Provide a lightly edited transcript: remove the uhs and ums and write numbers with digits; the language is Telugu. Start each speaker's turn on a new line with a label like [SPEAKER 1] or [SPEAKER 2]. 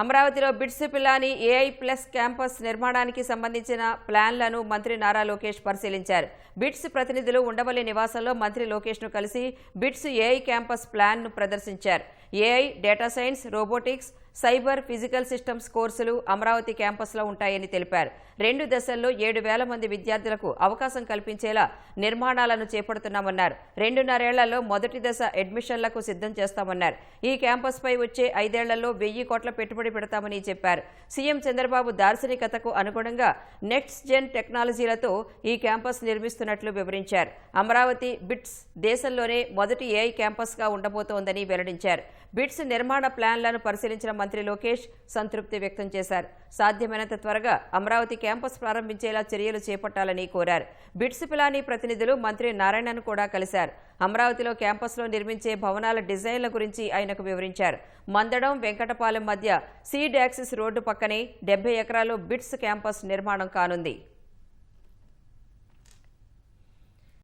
[SPEAKER 1] అమరావతిలో bits Pilani AI plus campus నిర్మాణానికి సంబంధించిన ప్లాన్లను మంత్రి నారా లోకేష్ పరిశీలించారు. బిట్స్ ప్రతినిధులు ఉండవల్లి నివాసంలో మంత్రి లోకేష్ను కలిసి బిట్స్ ఏఐ క్యాంపస్ ప్లాన్ను ప్రదర్శించారు. AI, data science, robotics, cyber, physical systems కోర్సులు అమరావతి క్యాంపస్లో ఉంటాయని తెలిపారు. 2 దశల్లో 7,000 మంది విద్యార్థులకు అవకాశం కల్పించేలా నిర్మాణాలను చేపడుతున్నామన్నారు. 2.5 ఏళ్లలో మొదటి దశ అడ్మిషన్లకు సిద్ధం చేస్తామన్నారు. ఈ క్యాంపస్పై వచ్చే 5 ఏళ్లలో 1000 కోట్ల పెట్టుబడి పెడతామని చెప్పారు. సీఎం చంద్రబాబు దార్శనికతకు అనుగుణంగా నెక్స్ట్ జెన్ టెక్నాలజీలతో ఈ క్యాంపస్ నిర్మిస్తున్నట్లు వివరించారు. అమరావతి బిట్స్ దేశంలోనే మొదటి ఏఐ క్యాంపస్గా ఉండబోతోందని వెల్లడించారు. బిట్స్ నిర్మాణ ప్లాన్లను పరిశీలించిన మంత్రి లోకేష్ సంతృప్తి వ్యక్తం చేశారు. సాధ్యమైనంత త్వరగా అమరావతి క్యాంపస్ ప్రారంభించేలా చర్యలు చేపట్టాలని కోరారు. బిట్స్ పిలాని ప్రతినిధులు మంత్రి నారాయణను కూడా కలిశారు. అమరావతిలో క్యాంపస్లో నిర్మించే భవనాల డిజైన్ల గురించి ఆయనకు వివరించారు. మందడం, వెంకటపాలెం మధ్య సీడ్ యాక్సిస్ రోడ్డు పక్కనే 70 ఎకరాల్లో బిట్స్ క్యాంపస్ నిర్మాణం కానుంది.